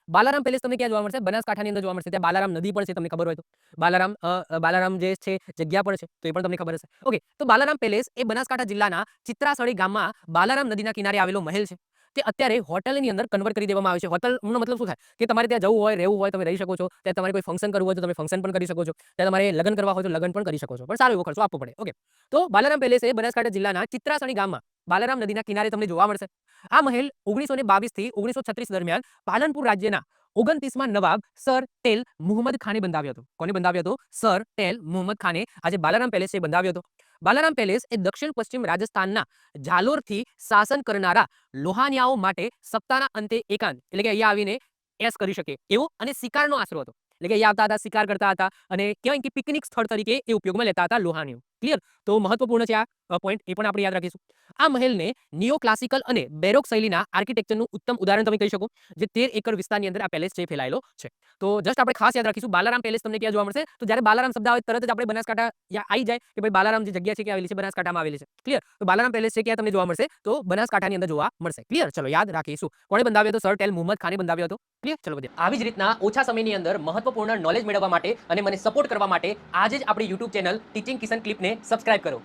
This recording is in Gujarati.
બાલારામ પેલેસ તમને ક્યાં જોવા મળશે? બનાસકાંઠાની અંદર જોવા મળશે. ત્યાં બાલારામ નદી પણ છે, તમને ખબર હોય તો. બાલારામ જે છે જગ્યા પણ છે, તો એ પણ તમને ખબર હશે. ઓકે, તો બાલારામ પેલેસ એ બનાસકાંઠા જિલ્લાના ચિત્રાસળી ગામમાં બાલારામ નદીના કિનારે આવેલો મહેલ છે. તે અત્યારે હોટલની અંદર કન્વર્ટ કરી દેવામાં આવ્યો છે. હોટલનો મતલબ શું થાય કે તમારે ત્યાં જવું હોય, રહેવું હોય, તમે રહી શકો છો. ત્યાં તમારે કોઈ ફંક્શન કરવું હોય તો તમે ફંક્શન પણ કરી શકો છો. ત્યાં તમારે લગ્ન કરવા હોય તો લગ્ન પણ કરી શકો છો. પણ સારો એવો ખર્ચો આપવો પડે. ઓકે, તો બાલારામ પેલેસ એ બનાસકાંઠા જિલ્લાના ચિત્રાસણી ગામમાં બાલારામ નદીના કિનારે તમને જોવા મળશે. આ મહેલ 1922 થી 1936 દરમિયાન પાલનપુર રાજ્યના 29મા નવાબ સર ટેલ મુહમ્મદ ખાને બંધાવ્યો હતો. કોને બંધાવ્યો હતો? સર ટેલ મુહમ્મદ ખાને આજે બાલારામ પેલેસ છે બંધાવ્યો હતો. બાલારામ પેલેસ એ દક્ષિણ પશ્ચિમ રાજસ્થાનના જાલોરથી શાસન કરનારા લોહાનિયાઓ માટે સપ્તાહના અંતે એકાંત એટલે કે અહીંયા આવીને એસ કરી શકે એવો અને શિકારનો આશરો હતો. એટલે કે અહીંયા આવતા હતા, શિકાર કરતા હતા અને કહેવાય કે પિકનિક સ્થળ તરીકે એ ઉપયોગમાં લેતા હતા લોહાનીઓ. ક્લિયર? તો મહત્વપૂર્ણ છે આ પોઈન્ટ, એ પણ આપણે યાદ રાખીશું. આ મહેલને નિયો ક્લાસિકલ અને બેરોક શૈલીના આર્કિટેક્ચરનું ઉત્તમ ઉદાહરણ તમે કહી શકો. જે 13 એકર વિસ્તારની અંદર આ પેલેસ છે ફેલાયેલો છે. તો જસ્ટ આપણે ખાસ યાદ રાખીશું બાલારામ પેલેસ તમને ક્યાં જોવા મળશે? તો જ્યારે બાલારામ શબ્દ આવે તરત જ આપણે બનાસકાંઠા આવી જાય કે ભાઈ બાલારામ જે જગ્યા છે ક્યાં આવેલી છે? બનાસકાંઠામાં આવેલી છે. ક્લિયર? તો બાલારામ પેલેસ છે ક્યાં તમને જોવા મળશે? તો બનાસકાંઠાની અંદર જોવા મળશે. ક્લિયર? ચલો યાદ રાખીશું. કોણે બંધાવ્યો હતો? સર ટેલ મુહમ્મદ ખાને બંધાવ્યો હતો. ક્લિયર? ચલો વધીએ. આવી જ રીતના ઓછા સમયની અંદર મહત્વપૂર્ણ નોલેજ મેળવવા માટે અને મને સપોર્ટ કરવા માટે આજે જ આપણી YouTube ચેનલ ટીચિંગ કિશન ક્લિપને સબસ્ક્રાઇબ કરો.